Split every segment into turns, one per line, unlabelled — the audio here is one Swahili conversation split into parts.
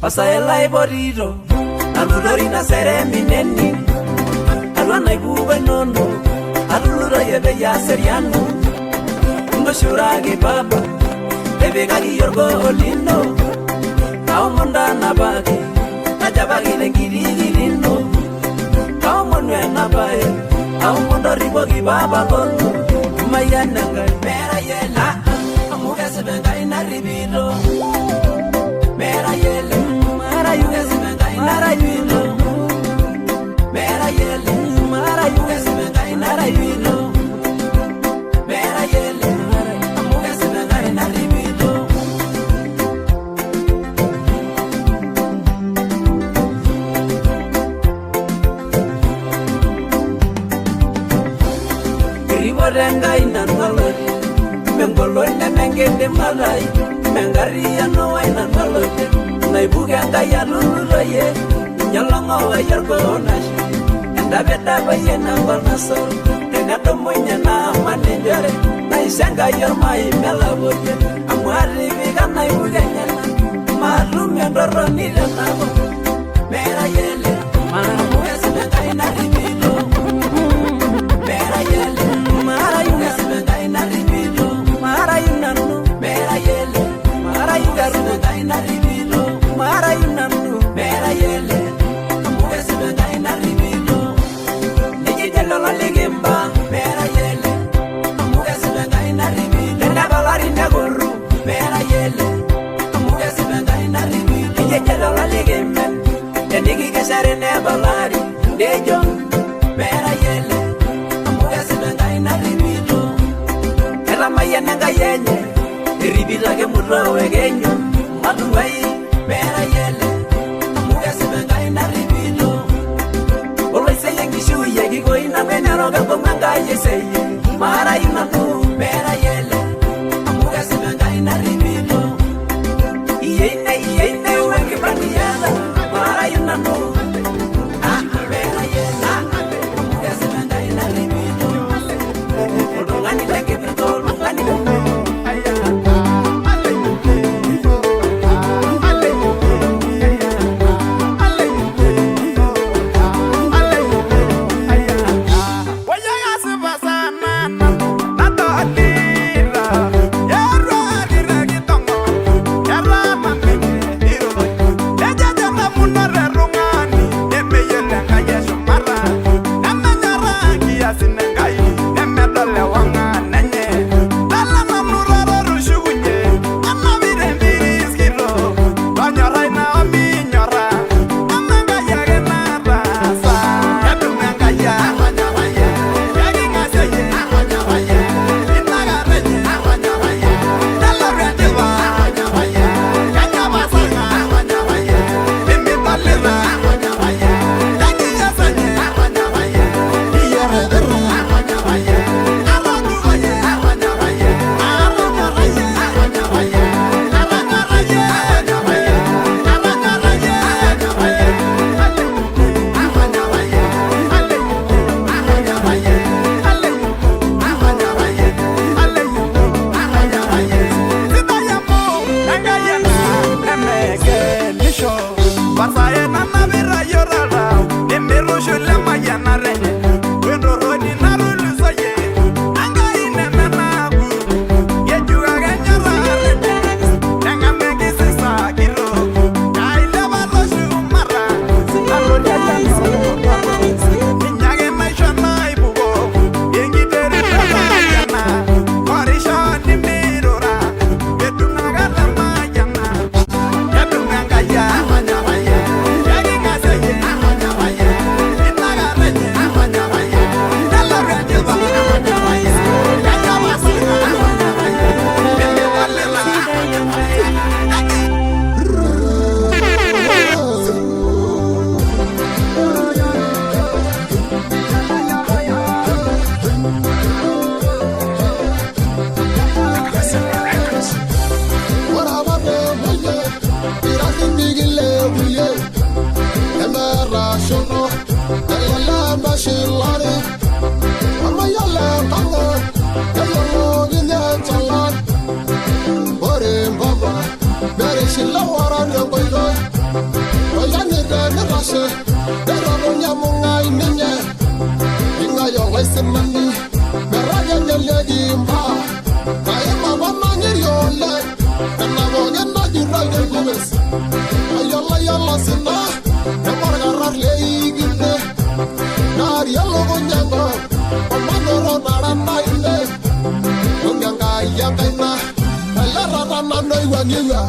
Pasaelai boriro Aludorina seremi neni Alwana ibuba nono Aludora yebe ya seriano Ndoshuragi baba Bebe kagi yorgo olino Kao monda nabagi Najabagi lengirigirino Kao monwe nabae Kao mondo ribogi baba gono Mayananga mera yela Amuga sebenga inaribino Mera yele Mara yuga sebenga inaribino Mera yele Mara yuga sebenga inaribino Mera yele Amuga sebenga inaribino Kiribo renga inarwalori Mengolo ina mengende malai Mengari ya noa inarwalori Naibuga nga ya luluroye Nyalongo wa yorgo onashi Endabeda baye na walnasor Tenato mwenye na manenjare Na isenga yorma imela boye Amwari viga naibuga nyana Malum ya ndoro nile nabo Mera yele Amuga sebenga inaribino Mera yele Mara yuga sebenga inaribino Mara yunanu Mera yele Mara yuga sebenga inaribino Mara yunanu Mera yele Amuga sebenga inaribino Niji jelo la ligimba Mera yele Amuga sebenga inaribino Nenda balari naguru Mera yele Amuga sebenga inaribino Niji jelo la ligimba Nigi kesare ne balari Dejo Mera yele Amuga sebenga inaribino Ela maya nenga yenye Iribila ke murawe genyo Maduwai Mera yele Amuga sebenga inaribino Oloi seye kishu yegi go ina meneroga komanga yeseye Mara yunanu Mera yele Amuga sebenga inaribino Iyeine wenge brandiyana Mara yunanu Mera yele Amuga sebenga inaribino Olungani leke brito Olungani leke
Lashe, Derabonya Mungai Ninja, Ingayo Wesemani, Meraja Yagimba, Kayama Mamani Yola, and Navogan Najira Gomez, Ayola Yala Sina, Namarga Legite, Narielo Gonjago, Amano Naramaile, Nunganga Yakaina, Alara Nano Waniwa.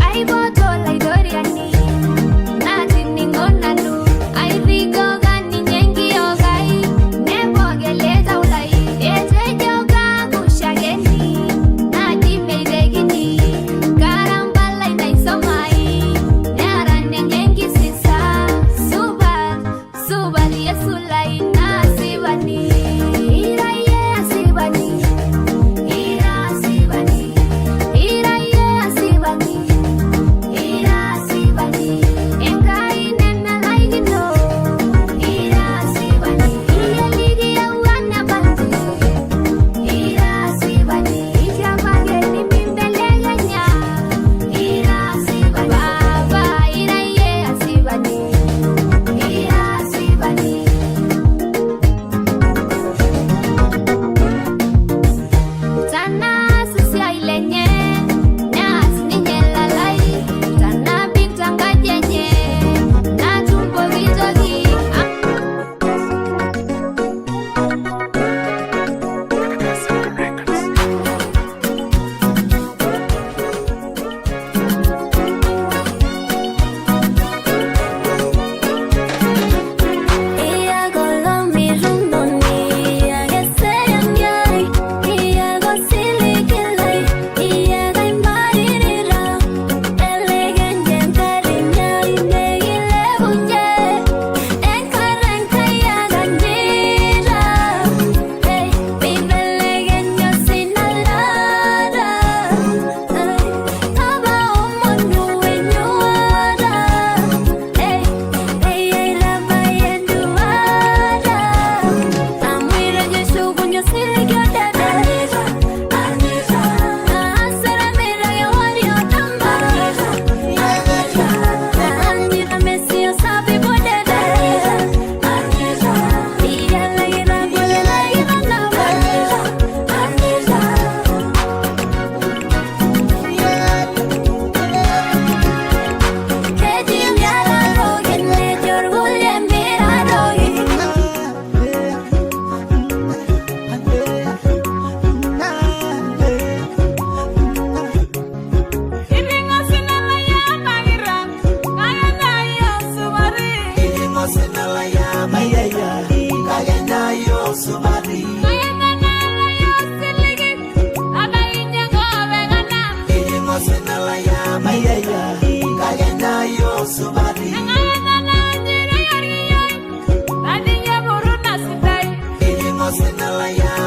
Ai boto la idoriani, nati ningo nani.
sumari.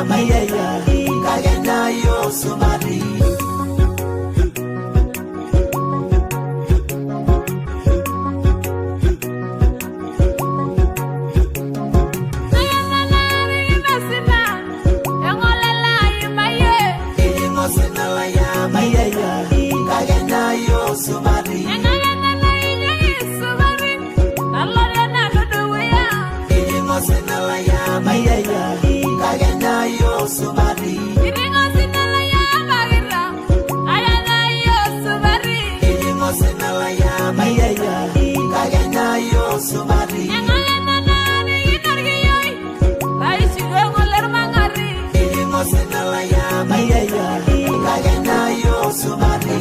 Mayaya, kagenda yo sumari. Mayaya, kagenda yo sumari. Mayaya, kagenda yo sumari. Mayaya, kagenda yo sumari. Mayaya, kagenda yo sumari.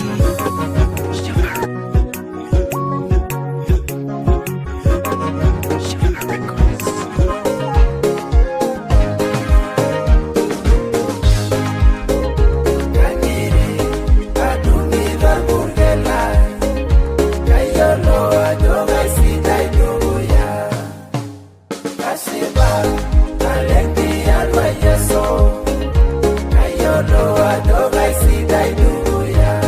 Ayo no, I don't see that do ya.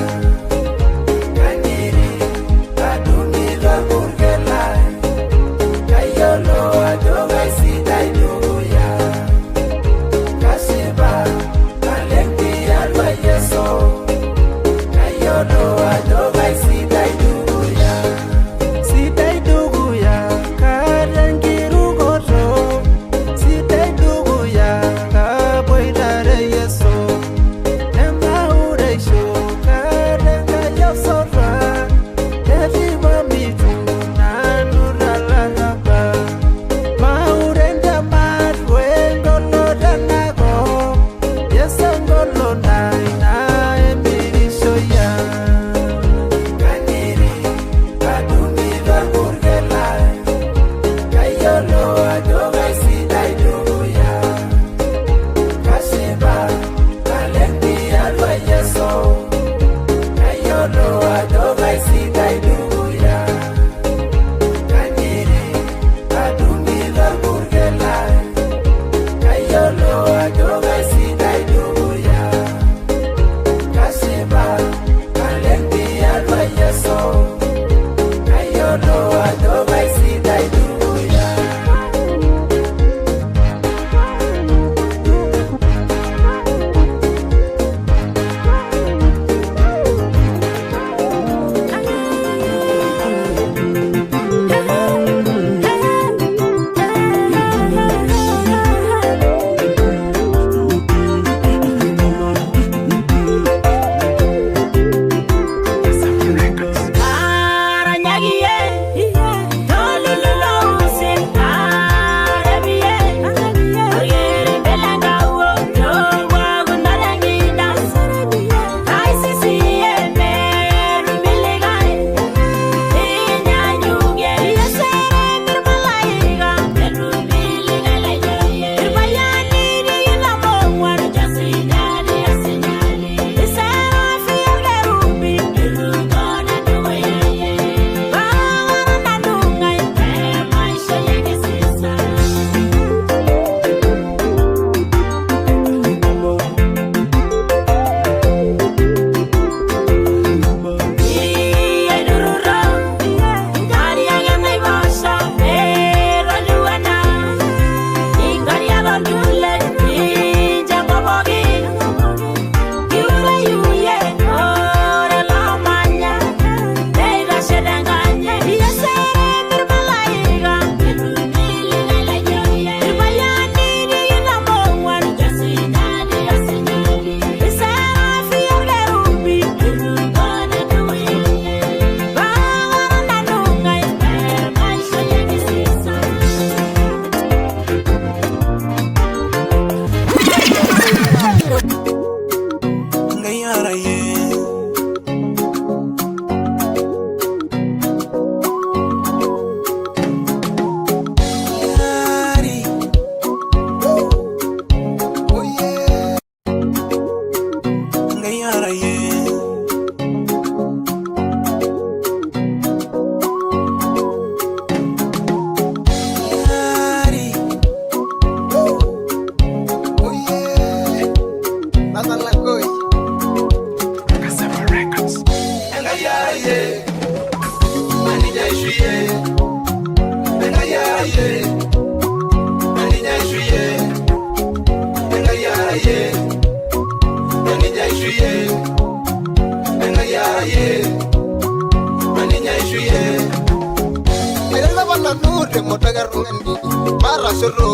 ngani mara shuru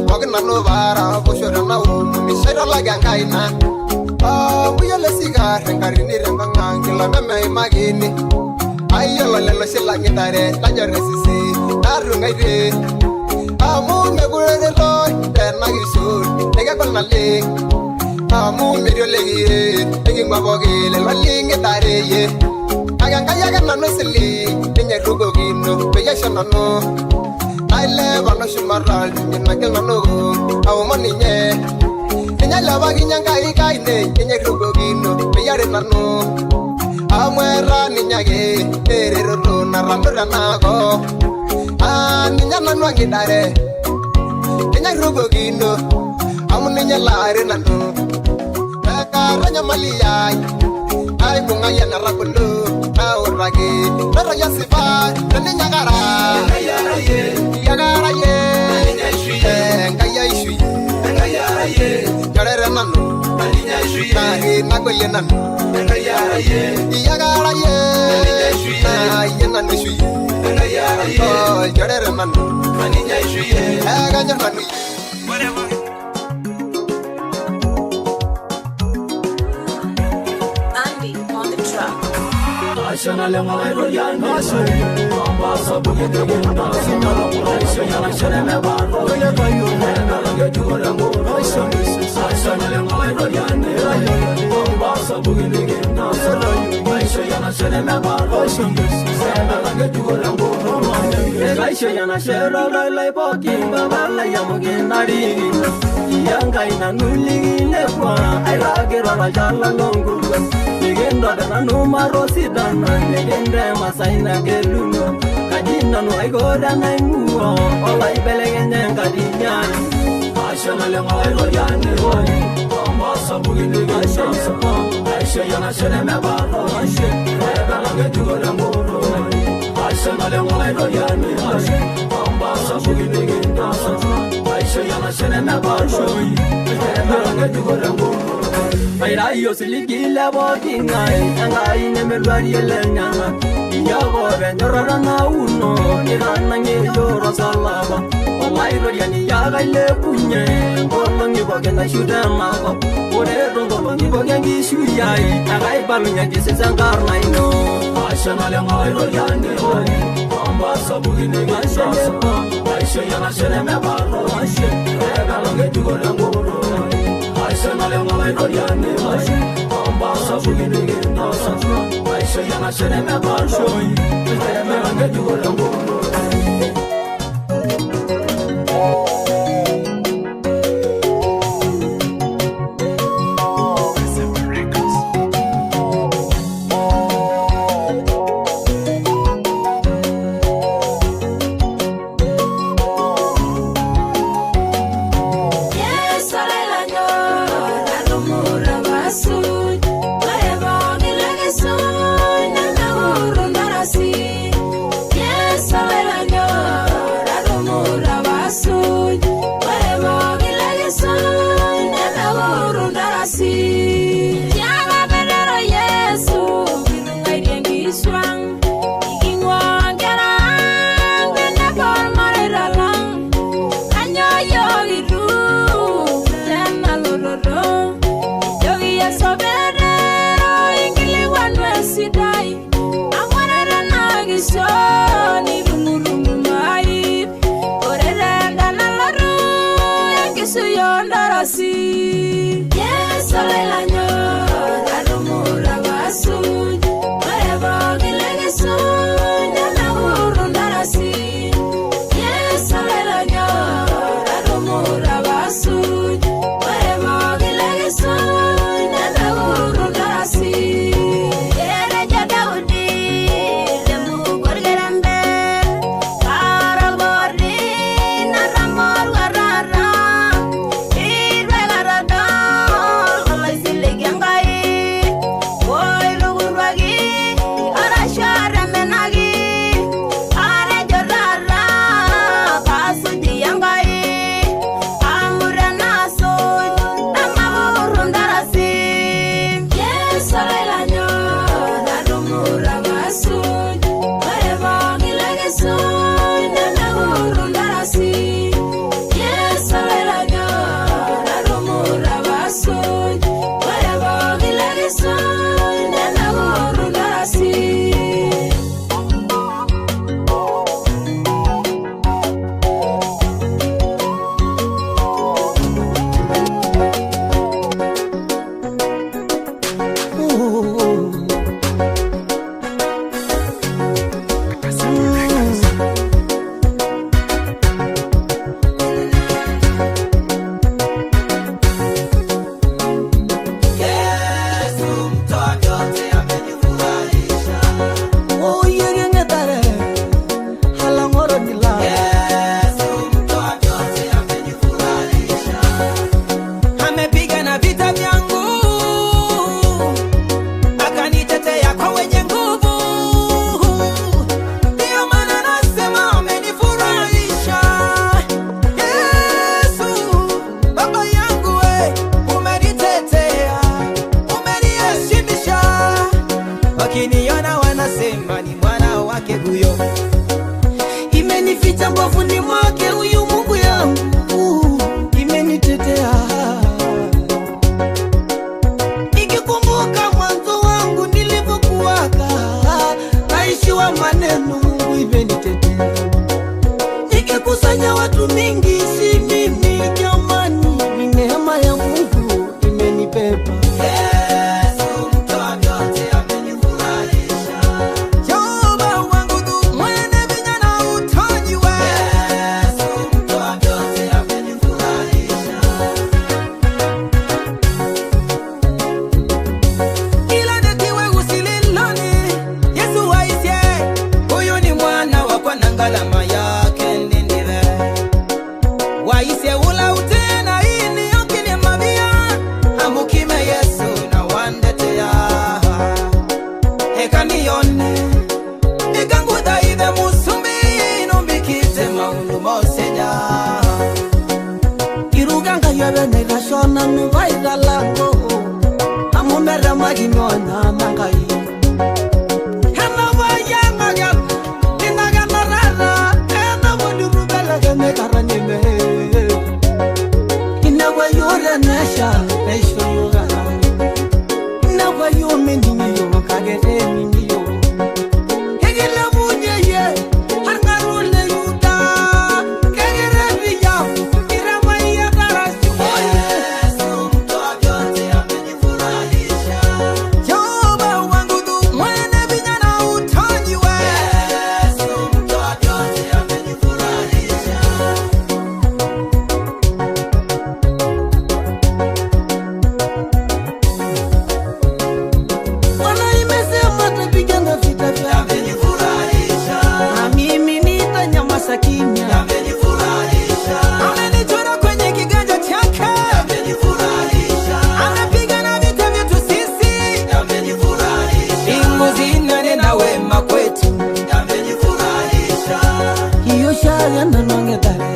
wagna no bara boshora na mi shara la gangaina buya le sigar ngari ni rembanga ngila meme magini ayo la la shela ngitare la jore sisi daru ngaire amu me gure lo den magisur nega kon na le amu me dio legire ngi maboge le walinge tare ye aganga yaga nanu sili tinya rugo gino beya shonano aile bano shumaral tinya kel nanu awu maninye tinya laba ginyanga ikaine tinya rugo gino beya re nanu amwera ninyage terero na randura nago ninya nanu angidare tinya rugo gino amu ninya lare nanu karanya maliyai ay bunga ya narakundo aurage nara ya sifa nene nyagara yagara ye ngaya ishui yarere nanu nahi nagoye nanu yagara ye ye nanu ishui yarere nanu ganyer nanu
Ashana le malay royan ambasa buge de gunda sinalo ashana shana me baro le kayu na la jura mo ashana le malay royan ambasa buge de gunda ashana shana me baro la jura mo ashana shara la poki baba la yamugi nari yanga ina nuli le kwa ai la gero la jala longu Negendo dana no marosi dana negende masaina geluno kadina no aigoda na nguo olai belegende kadinya ashana le ngai royane oi ambasa bugini gasha aisha yana shene me baro ashe bala gedugo la moro ashana le ngai royane ambasa bugini gasha aisha yana shene me baro bala gedugo la moro Aira yo silikile bokingai angai nemelwari elenyanga Iyago benyorara na uno nirana ngeyoro salaba Olai rodiani yaga ile kunye Olongi bogenda shudema Ore rondo longi bogengi shuyai Agai balunya kisi zangarna ino Ashana le ngai rodiani ambasa bugini gasha Aisha yana shene me baro Ega longe jugo langoro Ashana le ngai royane ambasa bugini ginasa Aisha yana shene me baro Ega longe jugo langoro
Yes,
wake huyo, imenificha mbavuni mwake huyu Mungu yangu, imenitetea. Nikikumbuka mwanzo wangu nilivyokuwaka, naishiwa maneno, Mungu imenitetea. Nikikusanya watu mingi, si mimi jamani, ni neema ya Mungu imenibeba. Galama yake ndindire waise ula utena ini yokine mabia amukime Yesu na wandetea ekaniyone ekanguda ive musumbi inumbikite maundu moseja iruganga yobe negashona nuvaida lango amumera maginona nangai Nesha, nesho yoga. Never you meaning you, Kagere meaning you. Hegela Munye, Hangarule Yuda, Kagere Villa, Iramaya Garasi. Yes, to a beauty, a benefurahisha. Joba Wangudu, when a Vinyana would turn you. Yes, to a beauty, a benefurahisha. Amenitoa kwenye kiganja chake, amepigana vita vyetu sisi, mbingu zinanena wema kwetu, hiyo shaya nanonge dare